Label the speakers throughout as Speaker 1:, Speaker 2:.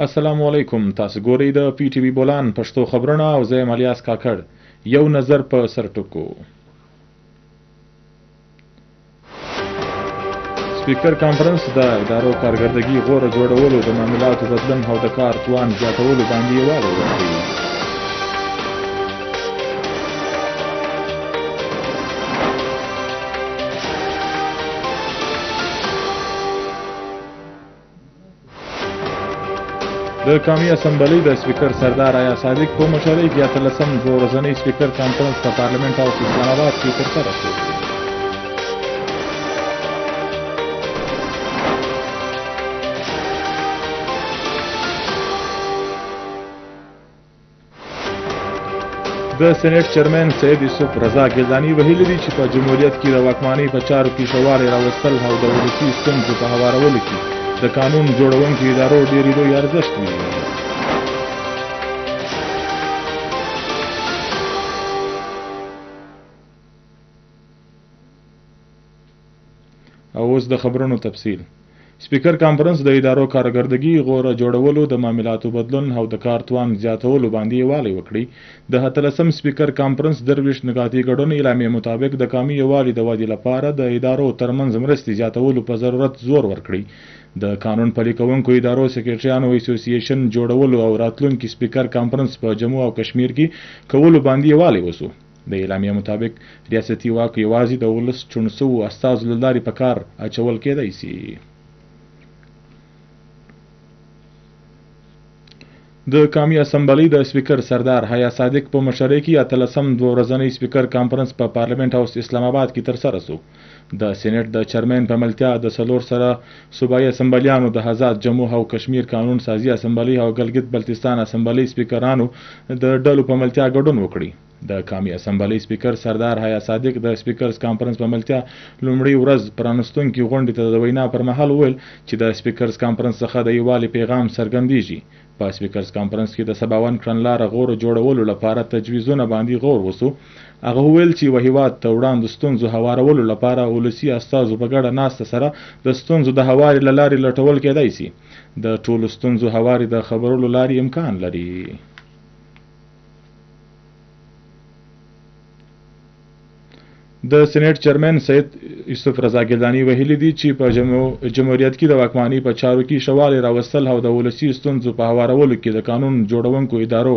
Speaker 1: السلام علیکم. تاسو ګورئ د پی ټی وی بولان پښتو خبرونه او زه یم الیاس کاکړ. یو نظر په سرټکو. سپیکر کانفرنس د ادارو کارکردګي غوره جوړولو د معاملاتو بدلون او د کار توان زیاتولو باندې یووالی وکړي. د قومي اسمبلی د سپیکر سردار آیا صادق په مشرۍ کې 18 دوه ورځنی سپیکر کانفرنس په پارلیمنت هاوس اسلام آباد کې ترسره شو. د سېنات چیرمن سید یوسف رضا ګیلانی ویلي دي چې په جمهوریت کې د واکمنۍ په چارو کې ښه والی راوستل او د ولسي ستونزو په هوارولو کې د قانون جوړونکو ادارو ډېر لوی ارزښت لري. او اوس د خبرونو تفصیل. سپیکر کانفرنس د ادارو کارکردګي غوره جوړولو د معاملاتو بدلون او د کار توان زیاتولو باندې یووالی وکړي. د 18 سپیکر کانفرنس درویش نګاتي ګډون اعلامیې مطابق د قومي یووالي د ودې لپاره د ادارو ترمنځ مرستې زیاتولو په ضرورت زور ورکړي. د قانون پلي کوونکو ادارو سکرټریانو اسوسییشن جوړولو او راتلونکي سپیکر کانفرنس په جموں او کشمیر کې کولو باندې یووالی وسو. د اعلامیې مطابق ریاستي واک یوازې د ولس چون شوو استازو له لارې په کار اچول کېدای شي. د قومي اسمبلی د سپیکر سردار حیا صادق په مشرۍ کې 18 دوه ورځنی سپیکر کانفرنس په پارلیمنت هاوس اسلام آباد کې ترسره شو. د سېنات د چیرمن په ملتیا د څلور سره صوبایي اسمبلیانو د آزاد جموں او کشمیر قانون سازي اسمبلی او ګلګت بلتستان اسمبلی سپیکرانو د ډلو په ملتیا ګډون وکړي. د قومي اسمبلی سپیکر سردار حیا صادق د سپیکرز کانفرنس په ملتیا لومړۍ ورځ پرانستونکي غونډې ته د وینا پر مهال وویل چې د سپیکرز کانفرنس څخه د یووالي پیغام څرګندېږي. په سپیکرز کانفرنس کې د 57 کړنلاره غوره جوړولو لپاره تجویزونه باندې غور وسو. هغه وویل چې هیواد ته وړاندې ستونزو هوارولو لپاره ولسي استازو په ګډه ناسته سره د ستونزو د هواري له لارې لټول کېدای شي. د ټولو ستونزو هواري د خبرولو لارې امکان لري. د سېنات چیرمن سید یوسف رضا ګیلانی ویلي دي چې په جمهوریت کې د واکمنۍ په چارو کې ښه والی راوستل او د ولسي ستونزو په هوارولو کې د قانون جوړونکو ادارو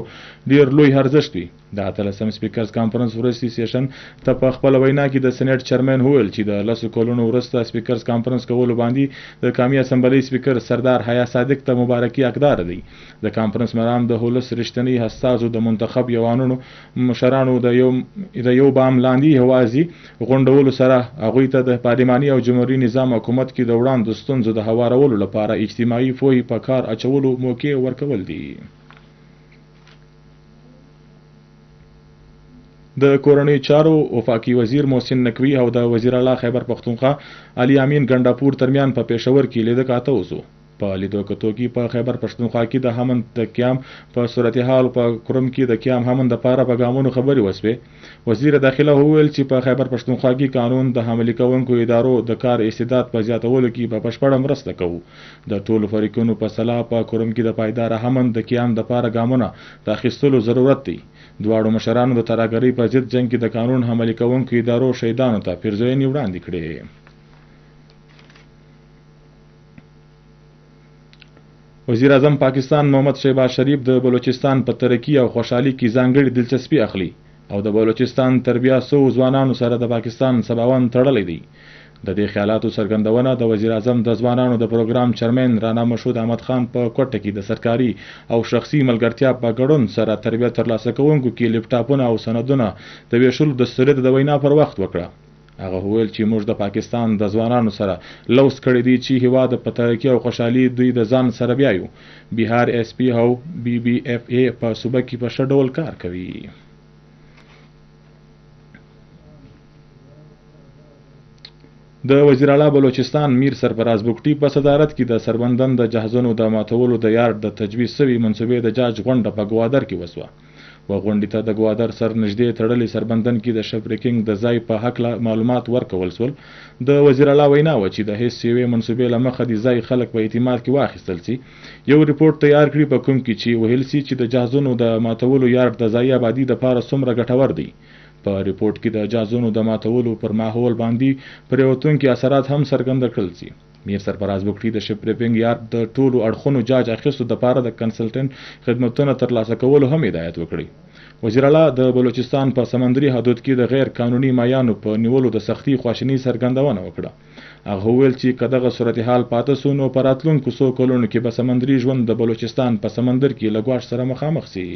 Speaker 1: ډېر لوی ارزښت وي. د 18 سپیکرز کانفرنس وروستي سیشن ته په خپل وینا کې د سېنات چیرمن وویل چې د 10 کلونو وروسته سپیکرز کانفرنس کولو باندې د قومي اسمبلی سپیکر سردار حیا صادق ته مبارکي حقدار دی. د کانفرنس مرام د ولس رښتینی استازو د منتخب یوانونو مشرانو د یو بام لاندې هوازي غونډولو سره هغوی ته د پارلماني او جمهوریت نظام حکومت کې د وړاندو ستونزو د هوارولو لپاره اجتماعي پوهې په کار اچولو موقع ورکول دي. د کورنۍ چارو وفاقي وزیر محسن نقوي او د وزیر اعلی خیبر پختونخوا علي امین ګنډاپور ترمیان په پېښور کې لیده کاته وسو. په لیدو کتو کې په خیبر پښتونخوا کې د همن د قیام په صورتحال په کرم کې د قیام همن د پاره په ګامونو خبرې وسوې. وزیر داخله وویل چې په خیبر پښتونخوا کې قانون د حملې کوونکو ادارو د کار استعداد په زیاتولو کې په بشپړه مرسته کوو. د ټولو فریقونو په صلاح په کرم کې د پایدار همن د قیام د پاره ګامونه د اخیستلو ضرورت دی. دواړو مشرانو د ترهګرۍ په ضد جنګ کې د قانون حملې کوونکو ادارو شهیدانو ته پیرزوینې وړاندې کړې. وزیر اعظم پاکستان محمد شهباز شریف د بلوچستان په ترقی او خوشحالي کې ځانګړې دلچسپي اخلي او د بلوچستان تربیه سو ځوانانو سره د پاکستان سباوون تړلی دی. د دې خیالاتو څرګندونه د وزیر اعظم د ځوانانو د پروګرام چیرمن رانا مشهود احمد خان په کوټه کې د سرکاري او شخصي ملګرتیا په ګډون سره تربیه ترلاسه کوونکو کې لیپټاپونه او سندونه د ویشلو د سریت د وینا پر وخت وکړه. هغه وویل چې موږ د پاکستان د ځوانانو سره لوس کړی دی چې هیواد په ترقي او خوشحالي دوی د ځان سره بیایو. بهار اس پی او بی بی اف ای په صوبه کې په ښه ډول کار کوي. د وزیر اعلی بلوچستان میر سرفراز بوګټي په صدارت کې د سربندن د جهازونو د ماتولو د یار د تجویز شوي منصوبې د جاج غونډه په ګوادر کې وسوه. و غونډې ته د ګوادر سر نږدې تړلې سربندن کې د شپریکینګ د ځای په هکله معلومات ورکول سول. د وزیر اعلی وینا و چې د هیڅ یوې منصوبې له مخه د ځای خلک په اعتماد کې واخیستل سي. یو ریپورت تیار کړي په کوم کې چې ویل سي چې د جهازونو د ماتولو یارډ د ځای آبادي دپاره څومره ګټور دی. په ریپورت کې د جهازونو د ماتولو پر ماحول باندې پرېوتونکي اثرات هم څرګند کړل سي. میر سرفراز بګټي د شپریکینګ یارډ د ټولو اړخونو جاج اخیستو دپاره د کنسلټنټ خدمتونه ترلاسه کولو هم هدایت وکړي. وزیر اعلی د بلوچستان په سمندري حدود کې د غیر قانوني مایانو په نیولو د سختي خواشیني څرګندونه وکړه. هغه وویل چې که دغه صورتحال پاته سو نو په راتلونکو څو کلونو کې به سمندري ژوند د بلوچستان په سمندر کې له ګواښ سره مخامخ سي.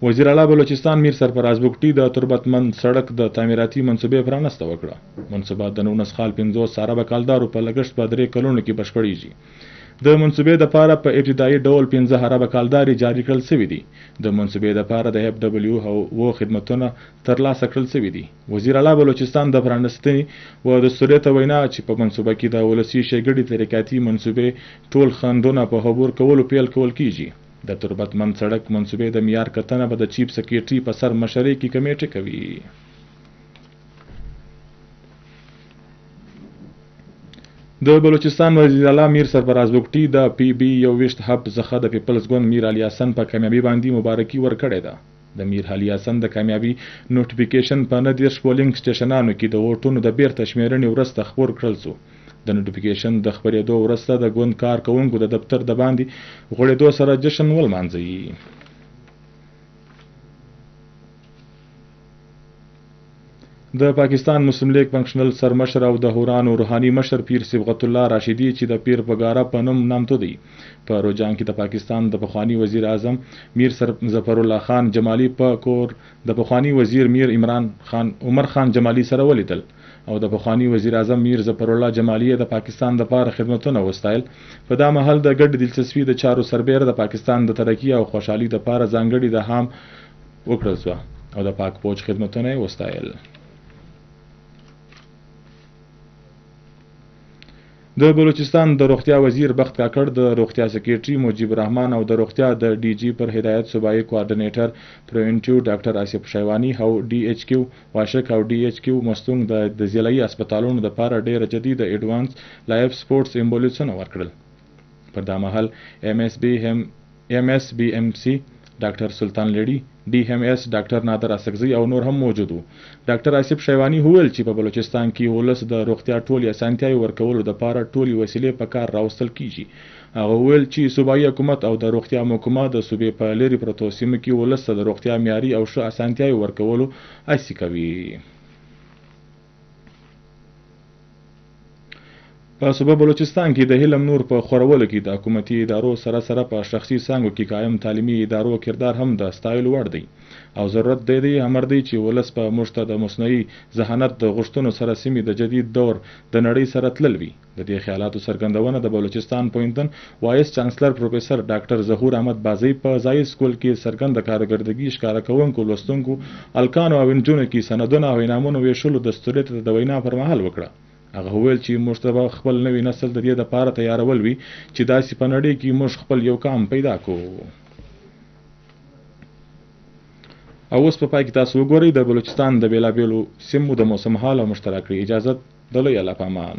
Speaker 1: وزیر اعلی بلوچستان میر سرفراز بګټي د تربتمند سړک د تعمیراتي منصوبې پرانسته وکړه. منصوبه د 19 کال 50 ساربه کالدارو په لګښت په 3 کلونو کې بشپړیږي. د منصوبې دپاره په ابتدایي ډول 15 اربه کالدارې جاري کړل سوي دي. د منصوبې دپاره د FW او خدمتونه ترلاسه کړل سوي دي. وزیر اعلی بلوچستان د پرانستنې و دستوریت وینا چې په منصوبه کې د ولسي ښېګړې تحریکاتي منصوبې ټول خنډونه په عبور کولو پیل کول کیږي. د تربتمند سړک منصوبې د معیار کتنه به د چیف سکریټري په سر مشرۍ کې کمیټه کوي. د بلوچستان وزیر اعلی میر سرفراز بګټي د PB 21 هب څخه د پیپلز ګوند میر علي حسن په کامیابی باندې مبارکي ورکړې ده. د میر علي حسن د کامیابی نوټیفیکیشن په 19 پولینګ سټیشنانو کې د ووټونو د بیرته شمیرنې وروسته خپور کړل سو. د نوټیفیکیشن د خپرېدو وروسته د ګوند کارکوونکو د دفتر د باندې غوړېدو سره جشن ولمانځي. د پاکستان مسلم لیگ فنکشنل سرمشر او د هورانو روحاني مشر پیر صبغت الله راشدي چې د پیر پګاره په نوم نامتو دی په روجان کې د پاکستان د پخوانی وزیر اعظم میر ظفر الله خان جمالي په کور د پخوانی وزیر میر عمر خان جمالي سره ولیدل او د پخوانی وزیر اعظم میر ظفر الله جمالي د پاکستان د لپاره خدمتونه وستایل. په دا محل د ګډ دلچسپي د چارو سربېره د پاکستان د ترقی او خوشحالي د لپاره ځانګړي د هام وکړل شو او د پاک پوج خدمتونه وستایل. د بلوچستان د روغتیا وزیر بخت کاکړ د روغتیا سکریټري مجیب الرحمن او د روغتیا د DG پر هدایت صوبایي کوارډینیټر پریونټیو ډاکټر آصف شیوانی او DHQ واشک او DHQ مستونګ د ضلعي هسپتالونو لپاره ډېر جدید ایډوانس لایف سپورټس ایمبولانسونه ورکړل. پر دا مهال MSBMC ډاکټر سلطان لړي DMS ډاکټر نادر اسکزي او نور هم موجود وو. ډاکټر آصف شیوانی وویل چې په بلوچستان کې ولس د روغتیا ټولې اسانتیاوې ورکولو لپاره ټولې وسیلې په کار راوستل کیږي. هغه وویل چې صوبایي حکومت او د روغتیا محکمه د صوبې په لرې پرتو سیمو کې ولس ته د روغتیا معیاري او ښه اسانتیاوې ورکولو هڅې کوي. په صوبه بلوچستان کې د علم نور په خورولو کې د حکومتي ادارو سره سره په شخصي څانګو کې قایم تعلیمي ادارو کردار هم د ستایلو وړ دی او ضرورت دی امر دی چې ولس په موږ ته د مصنوعي ذهانت د غوښتنو سره سیمې د جدید دور د نړۍ سره تلل وي. د دې خیالاتو څرګندونه د بلوچستان پوهنتون وایس چانسلر پروفیسر ډاکټر ظهور احمد بازی په ځای سکول کې څرګنده کارکردګي ښکاره کوونکو لوستونکو الکانو او انجونو کې سندونه او انعامونو ویشلو دستوریت د وینا پر مهال وکړه. هغه وویل چې موږ ته خپل نوی نسل د دې لپاره تیارول وي چې داسې په نړۍ کې موږ خپل یو کام پیدا کوو. او اوس په پای کې تاسو وګورئ د بلوچستان د بېلابېلو سیمو د موسم حال او مشترک اجازت د لوی الله په امان.